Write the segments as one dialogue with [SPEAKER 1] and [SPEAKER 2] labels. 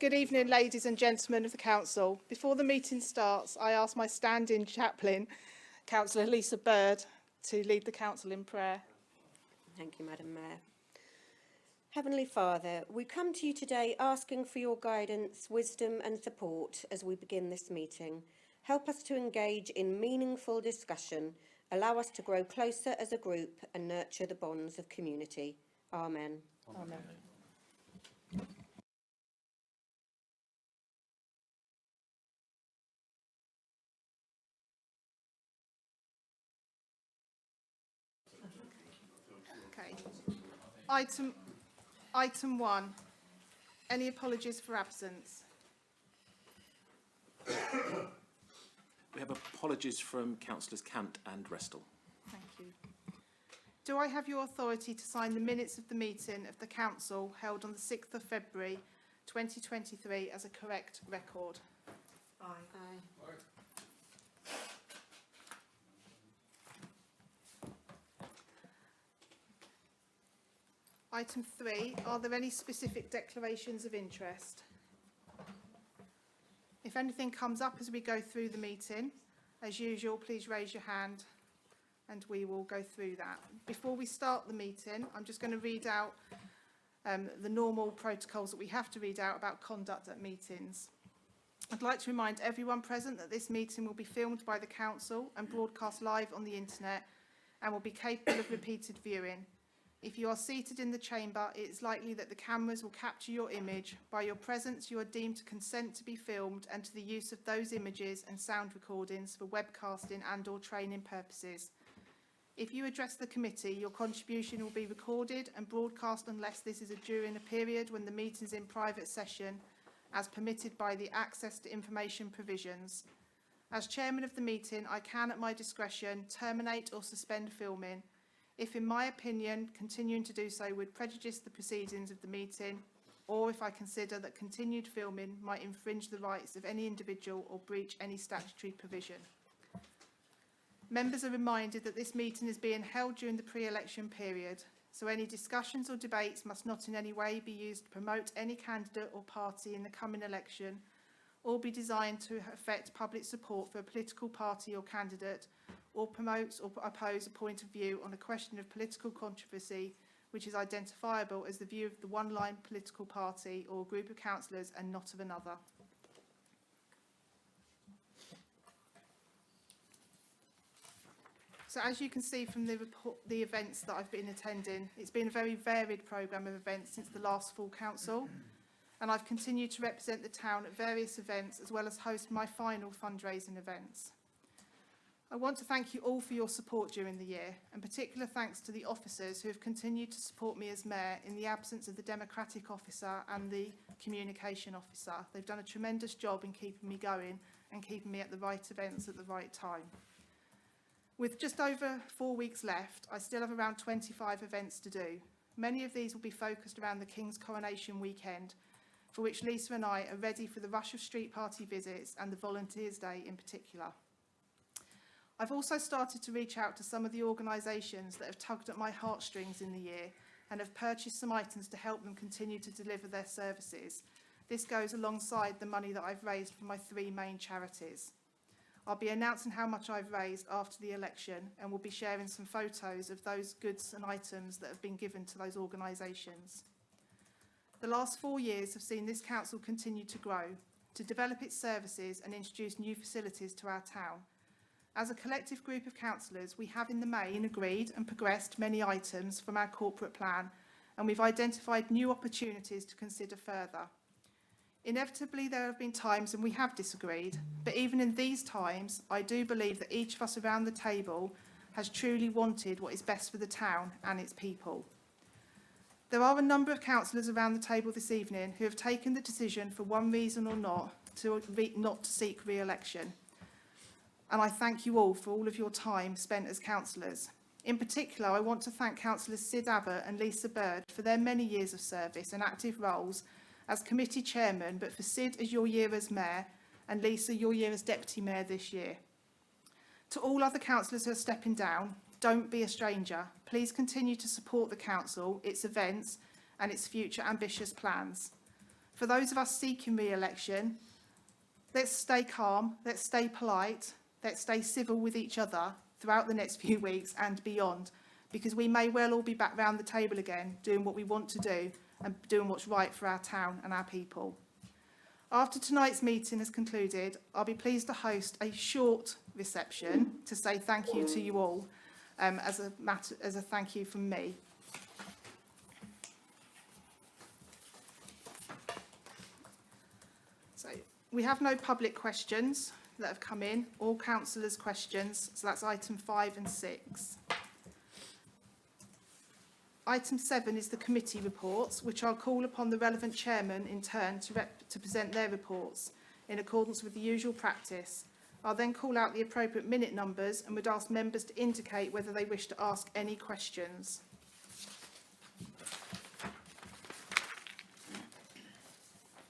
[SPEAKER 1] Good evening, ladies and gentlemen of the Council. Before the meeting starts, I ask my stand-in chaplain, Councillor Lisa Bird, to lead the Council in prayer.
[SPEAKER 2] Thank you, Madam Mayor. Heavenly Father, we come to you today asking for your guidance, wisdom and support as we begin this meeting. Help us to engage in meaningful discussion, allow us to grow closer as a group and nurture the bonds of community. Amen.
[SPEAKER 1] Amen. Okay. Item 1. Any apologies for absence?
[SPEAKER 3] We have apologies from Councillors Cant and Restall.
[SPEAKER 1] Thank you. Do I have your authority to sign the minutes of the meeting of the Council held on the 6th of February 2023 as a correct record?
[SPEAKER 2] Aye.
[SPEAKER 1] Item 3. Are there any specific declarations of interest? If anything comes up as we go through the meeting, as usual, please raise your hand and we will go through that. Before we start the meeting, I'm just going to read out the normal protocols that we have to read out about conduct at meetings. I'd like to remind everyone present that this meeting will be filmed by the Council and broadcast live on the internet and will be capable of repeated viewing. If you are seated in the chamber, it is likely that the cameras will capture your image. By your presence, you are deemed to consent to be filmed and to the use of those images and sound recordings for webcasting and/or training purposes. If you address the committee, your contribution will be recorded and broadcast unless this is during a period when the meeting is in private session, as permitted by the Access to Information provisions. As chairman of the meeting, I can, at my discretion, terminate or suspend filming if, in my opinion, continuing to do so would prejudice the proceedings of the meeting, or if I consider that continued filming might infringe the rights of any individual or breach any statutory provision. Members are reminded that this meeting is being held during the pre-election period, so any discussions or debates must not in any way be used to promote any candidate or party in the coming election, or be designed to affect public support for a political party or candidate, or promote or oppose a point of view on a question of political controversy which is identifiable as the view of the one-line political party or group of councillors and not of another. So as you can see from the events that I've been attending, it's been a very varied programme of events since the last full council, and I've continued to represent the town at various events as well as host my final fundraising events. I want to thank you all for your support during the year, and particular thanks to the officers who have continued to support me as Mayor in the absence of the Democratic officer and the Communication officer. They've done a tremendous job in keeping me going and keeping me at the right events at the right time. With just over 4 weeks left, I still have around 25 events to do. Many of these will be focused around the King's Coronation weekend, for which Lisa and I are ready for the rush of street party visits and the Volunteers' Day in particular. I've also started to reach out to some of the organisations that have tugged at my heartstrings in the year and have purchased some items to help them continue to deliver their services. This goes alongside the money that I've raised for my 3 main charities. I'll be announcing how much I've raised after the election and will be sharing some photos of those goods and items that have been given to those organisations. The last 4 years have seen this council continue to grow, to develop its services and introduce new facilities to our town. As a collective group of councillors, we have in the main agreed and progressed many items from our corporate plan, and we've identified new opportunities to consider further. Inevitably, there have been times when we have disagreed, but even in these times, I do believe that each of us around the table has truly wanted what is best for the town and its people. There are a number of councillors around the table this evening who have taken the decision, for one reason or not to seek re-election. And I thank you all for all of your time spent as councillors. In particular, I want to thank Councillors Sid Abbott and Lisa Bird for their many years of service and active roles as committee chairman, but for Sid as your year as mayor and Lisa your year as deputy mayor this year. To all other councillors who are stepping down, don't be a stranger. Please continue to support the council, its events and its future ambitious plans. For those of us seeking re-election, let's stay calm, let's stay polite, let's stay civil with each other throughout the next few weeks and beyond, because we may well all be back round the table again, doing what we want to do and doing what's right for our town and our people. After tonight's meeting has concluded, I'll be pleased to host a short reception to say thank you to you all, as a thank you from me. So we have no public questions that have come in, all councillors' questions, so that's item 5 and 6. Item 7 is the committee reports, which I'll call upon the relevant chairman in turn to present their reports in accordance with the usual practice. I'll then call out the appropriate minute numbers and would ask members to indicate whether they wish to ask any questions.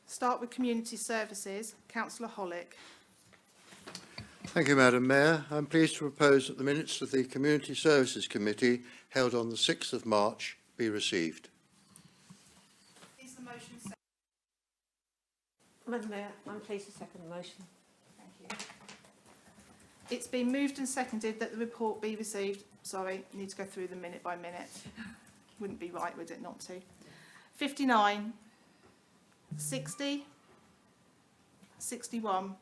[SPEAKER 1] Start with community services. Councillor Hollick.
[SPEAKER 4] Thank you, Madam Mayor. I'm pleased to propose that the minutes of the Community Services Committee held on the 6th of March be received.
[SPEAKER 1] Is the motion seconded?
[SPEAKER 2] Madam Mayor, I'm pleased to second the motion.
[SPEAKER 1] Thank you. It's been moved and seconded that the report be received. Sorry, I need to go through them minute by minute. Wouldn't be right, would it, not to? 59, 60, 61,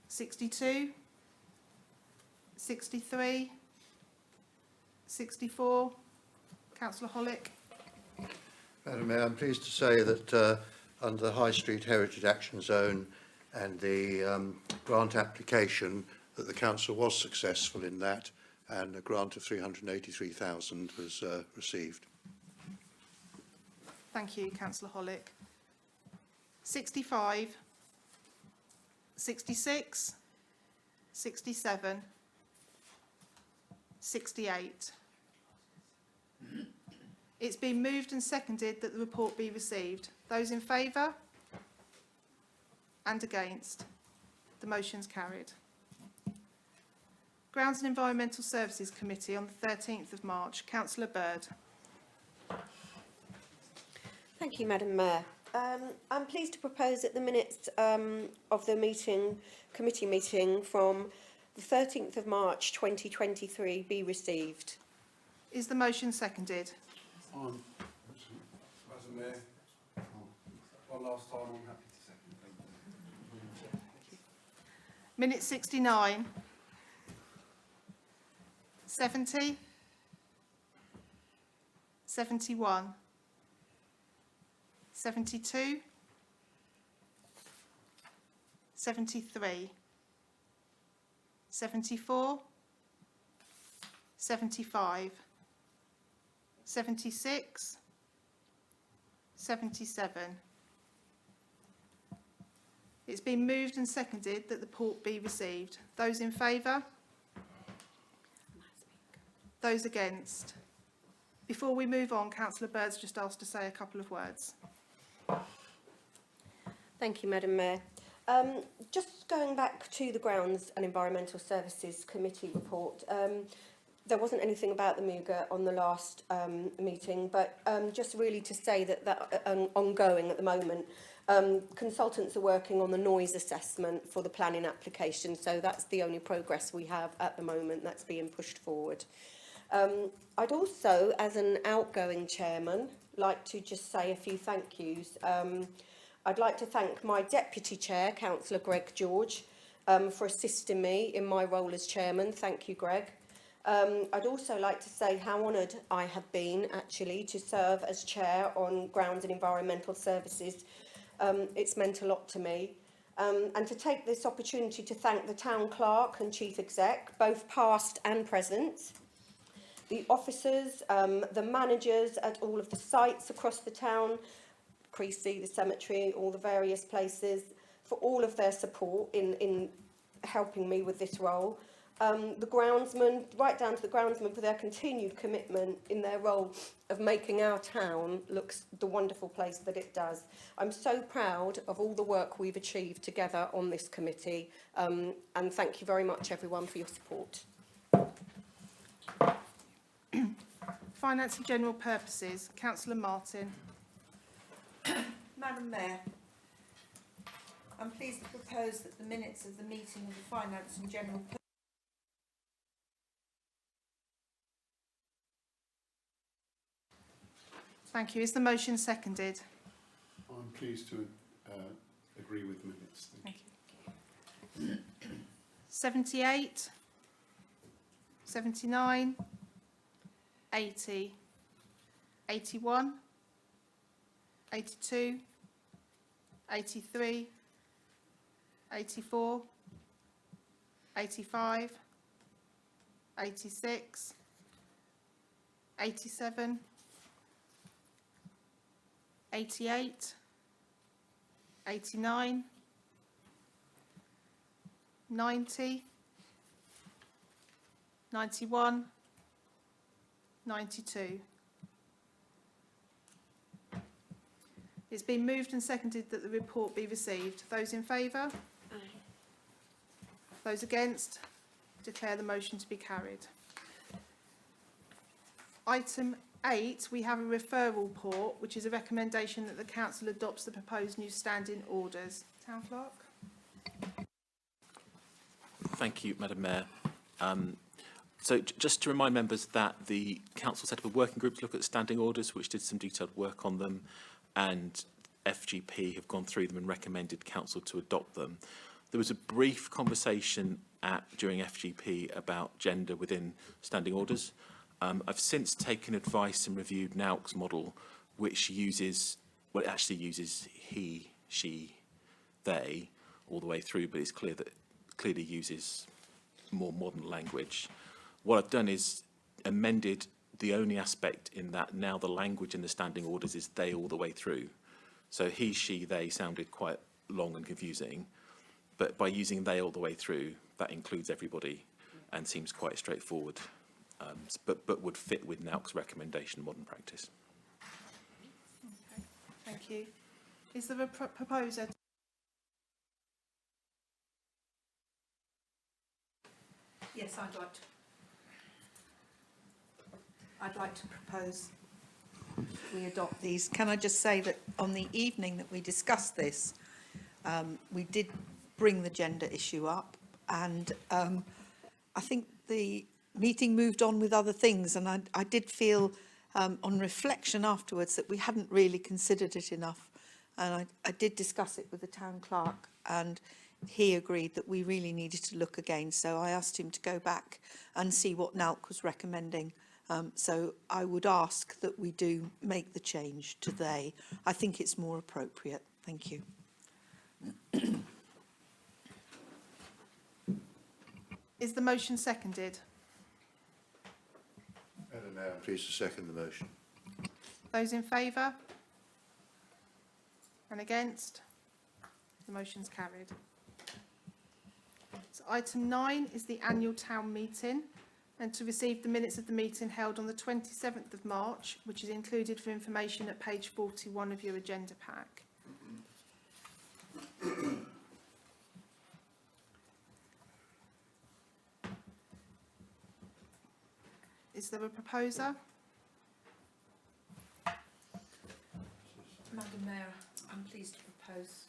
[SPEAKER 1] 62, 63, 64. Councillor Hollick.
[SPEAKER 4] Madam Mayor, I'm pleased to say that under the High Street Heritage Action Zone and the grant application, that the council was successful in that, and a grant of 383,000 was received.
[SPEAKER 1] Thank you, Councillor Hollick. 65, 66, 67, 68. It's been moved and seconded that the report be received. Those in favour? And against? The motion's carried. Grounds and Environmental Services Committee on the 13th of March. Councillor Bird.
[SPEAKER 2] Thank you, Madam Mayor. I'm pleased to propose that the minutes of the committee meeting from the 13th of March 2023 be received.
[SPEAKER 1] Is the motion seconded?
[SPEAKER 5] Madam Mayor, one last time, I'm happy to second. Thank you.
[SPEAKER 1] Minute 69. 70. 71. 72. 73. 74. 75. 76. 77. It's been moved and seconded that the report be received. Those in favour? Those against? Before we move on, Councillor Bird's just asked to say a couple of words.
[SPEAKER 2] Thank you, Madam Mayor. Just going back to the Grounds and Environmental Services Committee report, there wasn't anything about the Muga on the last meeting, but just really to say that ongoing at the moment, consultants are working on the noise assessment for the planning application, so that's the only progress we have at the moment that's being pushed forward. I'd also, as an outgoing chairman, like to just say a few thank yous. I'd like to thank my deputy chair, Councillor Greg George, for assisting me in my role as chairman. Thank you, Greg. I'd also like to say how honoured I have been, actually, to serve as chair on Grounds and Environmental Services. It's meant a lot to me. And to take this opportunity to thank the Town Clerk and Chief Exec, both past and present, the officers, the managers at all of the sites across the town, Creasy, the cemetery, all the various places, for all of their support in helping me with this role. The groundsmen, right down to the groundsmen, for their continued commitment in their role of making our town look the wonderful place that it does. I'm so proud of all the work we've achieved together on this committee, and thank you very much, everyone, for your support.
[SPEAKER 1] Finance and General Purposes. Councillor Martin.
[SPEAKER 6] Madam Mayor, I'm pleased to propose that the minutes of the meeting of the Finance and General
[SPEAKER 1] Thank you. Is the motion seconded?
[SPEAKER 5] I'm pleased to agree with the minutes. Thank you.
[SPEAKER 1] 78, 79, 80, 81, 82, 83, 84, 85, 86, 87, 88, 89, 90, 91, 92. It's been moved and seconded that the report be received. Those in favour?
[SPEAKER 2] Aye.
[SPEAKER 1] Those against? Declare the motion to be carried. Item 8, we have a referral report, which is a recommendation that the council adopts the proposed new standing orders. Town Clerk?
[SPEAKER 3] Thank you, Madam Mayor. So just to remind members that the council set up a working group to look at standing orders, which did some detailed work on them, and FGP have gone through them and recommended council to adopt them. There was a brief conversation during FGP about gender within standing orders. I've since taken advice and reviewed NAUC's model, which uses, well, it actually uses he, she, they all the way through, but it's clear that clearly uses more modern language. What I've done is amended the only aspect in that now the language in the standing orders is they all the way through. So he, she, they sounded quite long and confusing, but by using they all the way through, that includes everybody and seems quite straightforward, but would fit with NAUC's recommendation modern practice.
[SPEAKER 1] Okay, thank you. Is there a proposer?
[SPEAKER 6] Yes, I'd like to propose we adopt these. Can I just say that on the evening that we discussed this, we did bring the gender issue up, and I think the meeting moved on with other things, and I did feel on reflection afterwards that we hadn't really considered it enough, and I did discuss it with the town clerk, and he agreed that we really needed to look again. So I asked him to go back and see what NAUC was recommending. So I would ask that we do make the change to they. I think it's more appropriate. Thank you.
[SPEAKER 1] Is the motion seconded?
[SPEAKER 4] Madam Mayor, I'm pleased to second the motion.
[SPEAKER 1] Those in favour? And against? The motion's carried. So item 9 is the annual town meeting, and to receive the minutes of the meeting held on the 27th of March, which is included for information at page 41 of your agenda pack. Is there a proposer?
[SPEAKER 6] Madam Mayor, I'm pleased to propose.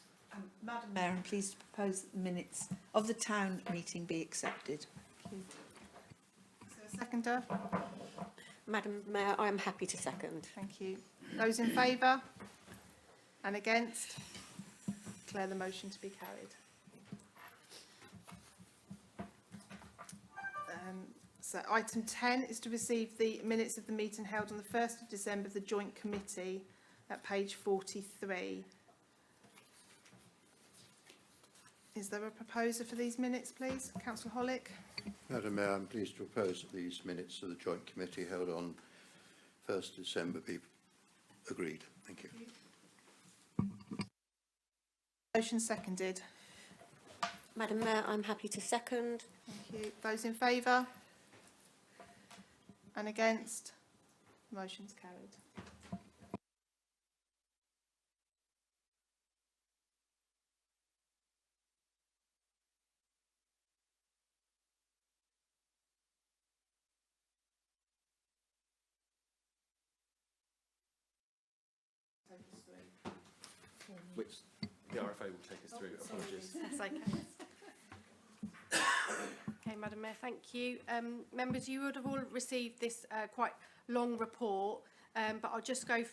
[SPEAKER 6] Madam Mayor, I'm pleased to propose that the minutes of the town meeting be accepted.
[SPEAKER 1] Is there a seconder?
[SPEAKER 2] Madam Mayor, I am happy to second.
[SPEAKER 1] Thank you. Those in favour? And against? Declare the motion to be carried. So item 10 is to receive the minutes of the meeting held on the 1st of December of the Joint Committee at page 43. Is there a proposer for these minutes, please? Councillor Hollick.
[SPEAKER 4] Madam Mayor, I'm pleased to propose that these minutes of the Joint Committee held on 1st December be agreed. Thank you.
[SPEAKER 1] Motion seconded.
[SPEAKER 2] Madam Mayor, I'm happy to second.
[SPEAKER 1] Thank you. Those in favour? And against? Motion's carried.
[SPEAKER 3] which the RFO will take us through. Apologies.
[SPEAKER 7] That's okay. Okay, Madam Mayor, thank you. Members, you would have all received this quite long report, but I'll just go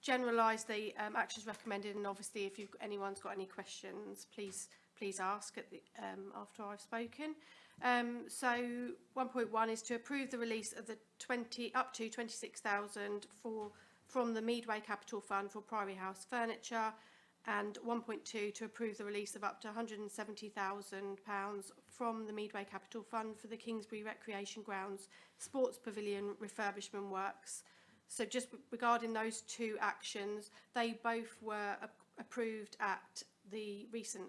[SPEAKER 7] generalise the actions recommended, and obviously if anyone's got any questions, please ask at the, after I've spoken. So 1.1 is to approve the release of the up to 26,000 from the Meadway Capital Fund for Priory House furniture, and 1.2 to approve the release of up to £170,000 from the Meadway Capital Fund for the Kingsbury Recreation Grounds Sports Pavilion refurbishment works. So just regarding those two actions, they both were approved at the recent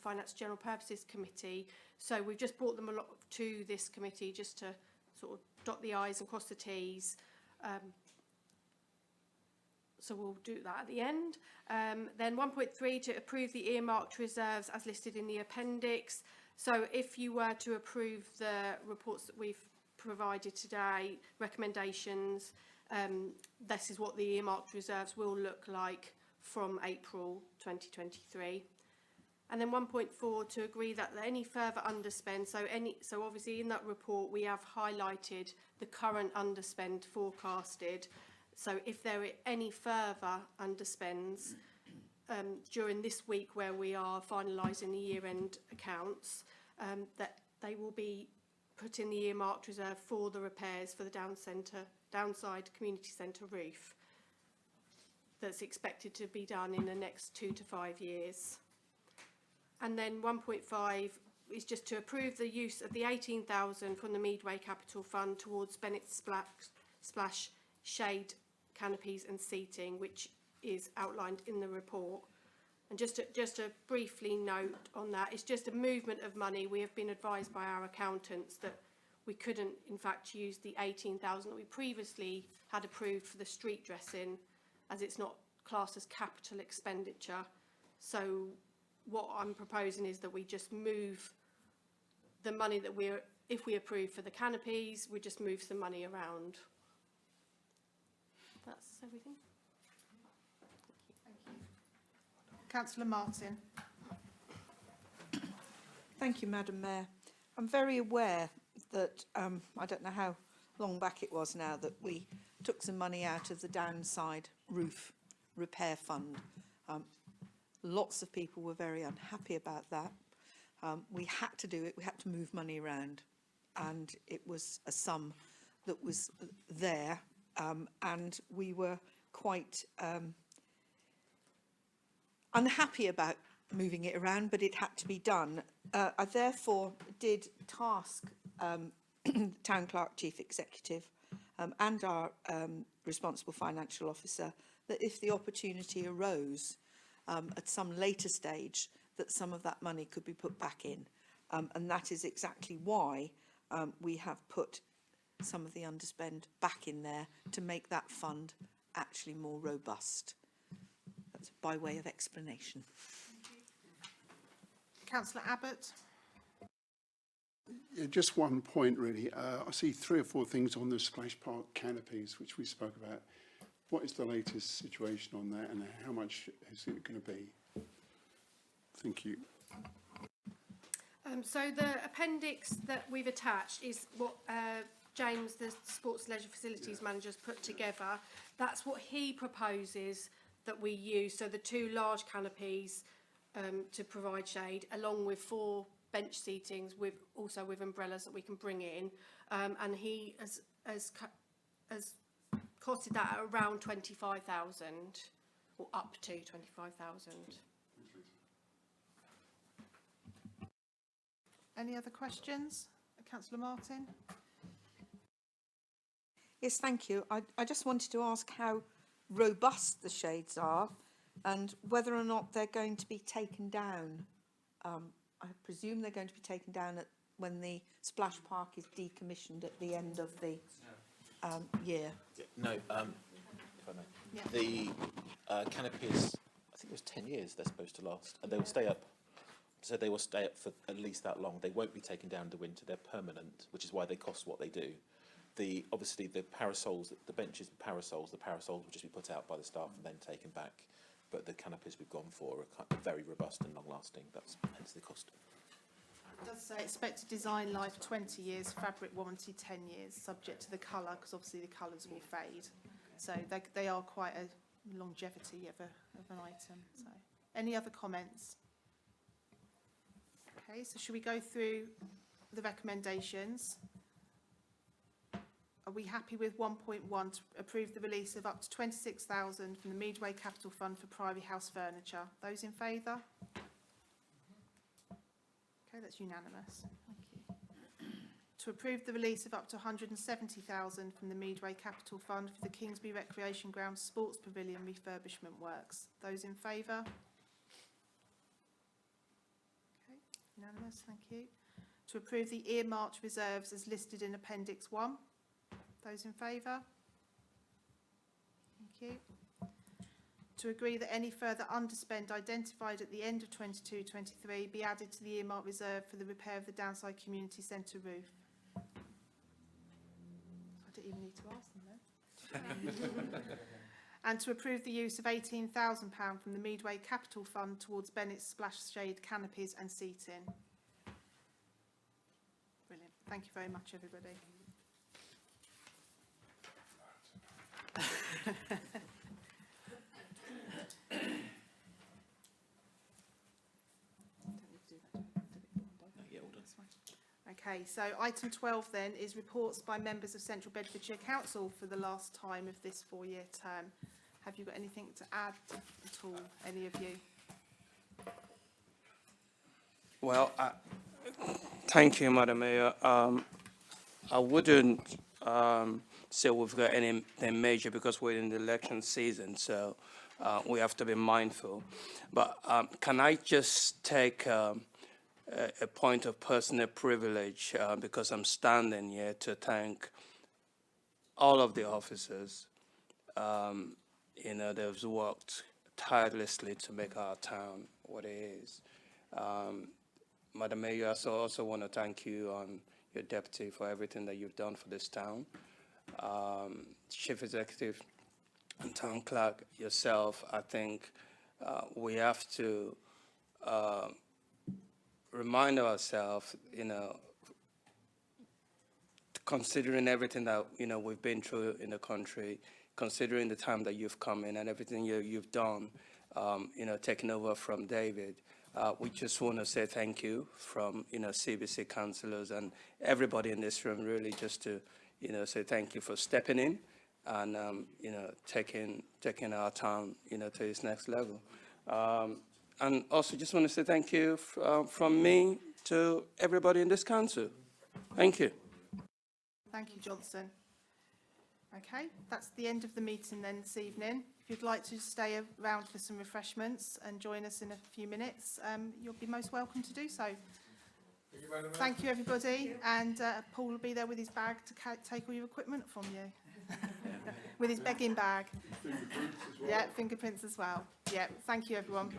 [SPEAKER 7] Finance General Purposes Committee. So we've just brought them to this committee just to sort of dot the I's and cross the T's. So we'll do that at the end. Then 1.3 to approve the earmarked reserves as listed in the appendix. So if you were to approve the reports that we've provided today, recommendations, this is what the earmarked reserves will look like from April 2023. And then 1.4 to agree that any further underspend, so obviously in that report we have highlighted the current underspend forecasted. So if there are any further underspends during this week where we are finalising the year-end accounts, that they will be put in the earmarked reserve for the repairs for the downside community centre roof that's expected to be done in the next 2 to 5 years. And then 1.5 is just to approve the use of the 18,000 from the Meadway Capital Fund towards Bennett Splash shade canopies and seating, which is outlined in the report. And just to briefly note on that, it's just a movement of money. We have been advised by our accountants that we couldn't in fact use the 18,000 that we previously had approved for the street dressing, as it's not classed as capital expenditure. So what I'm proposing is that we just move the money that if we approve for the canopies, we just move some money around. That's everything.
[SPEAKER 1] Thank you. Councillor Martin.
[SPEAKER 6] Thank you, Madam Mayor. I'm very aware that, I don't know how long back it was now, that we took some money out of the downside roof repair fund. Lots of people were very unhappy about that. We had to do it, we had to move money around, and it was a sum that was there, and we were quite unhappy about moving it around, but it had to be done. I therefore did task Town Clerk, Chief Executive and our responsible financial officer that if the opportunity arose at some later stage, that some of that money could be put back in. And that is exactly why we have put some of the underspend back in there to make that fund actually more robust. That's by way of explanation.
[SPEAKER 1] Councillor Abbott.
[SPEAKER 5] Yeah, just one point really. I see 3 or 4 things on the splash park canopies, which we spoke about. What is the latest situation on that, and how much is it going to be? Thank you.
[SPEAKER 7] So the appendix that we've attached is what James, the Sports Leisure Facilities Manager, has put together. That's what he proposes that we use. So the 2 large canopies to provide shade, along with 4 bench seatings, also with umbrellas that we can bring in. And he has costed that at around 25,000, or up to 25,000.
[SPEAKER 1] Any other questions? Councillor Martin.
[SPEAKER 6] Yes, thank you. I just wanted to ask how robust the shades are and whether or not they're going to be taken down. I presume they're going to be taken down when the splash park is decommissioned at the end of the year.
[SPEAKER 3] Yeah, no, if I may.
[SPEAKER 1] Yeah.
[SPEAKER 3] The canopies, I think it was 10 years they're supposed to last, and they will stay up. So they will stay up for at least that long. They won't be taken down in the winter. They're permanent, which is why they cost what they do. Obviously the parasols, the benches and parasols, the parasols will just be put out by the staff and then taken back. but the canopies we've gone for are kind of very robust and long-lasting. That's hence the cost.
[SPEAKER 1] It does say expected design life 20 years, fabric warranty 10 years, subject to the colour, because obviously the colours will fade. So they are quite a longevity of an item. So, any other comments? Okay, so should we go through the recommendations? Are we happy with 1.1 to approve the release of up to 26,000 from the Meadway Capital Fund for Priory House furniture? Those in favour? Okay, that's unanimous. Thank you. To approve the release of up to 170,000 from the Meadway Capital Fund for the Kingsby Recreation Ground Sports Pavilion refurbishment works. Those in favour? Okay, unanimous, thank you. To approve the earmarked reserves as listed in Appendix 1. Those in favour? Thank you. To agree that any further underspend identified at the end of 22-23 be added to the earmarked reserve for the repair of the Downside Community Centre roof. I didn't even need to ask them then. And to approve the use of £18,000 from the Meadway Capital Fund towards Bennett's splash shade canopies and seating. Brilliant. Thank you very much, everybody. Okay, so item 12 then is reports by members of Central Bedfordshire Council for the last time of this 4-year term. Have you got anything to add at all, any of you?
[SPEAKER 8] Well, thank you, Madam Mayor. I wouldn't say we've got anything major because we're in the election season, so we have to be mindful. But can I just take a point of personal privilege because I'm standing here to thank all of the officers. They've worked tirelessly to make our town what it is. Madam Mayor, I also want to thank you, your deputy, for everything that you've done for this town. Chief Executive and Town Clerk, yourself, I think we have to remind ourselves, considering everything that, we've been through in the country, considering the time that you've come in and everything you've done, taking over from David, we just want to say thank you from, CBC councillors and everybody in this room, really just to, say thank you for stepping in and, taking our town, to its next level. And also just want to say thank you from me to everybody in this council. Thank you.
[SPEAKER 1] Thank you, Johnson. Okay, that's the end of the meeting then this evening. If you'd like to stay around for some refreshments and join us in a few minutes, you'll be most welcome to do so. Thank you, everybody. And Paul will be there with his bag to take all your equipment from you. With his begging bag. Yeah, fingerprints as well. Yeah, thank you, everyone.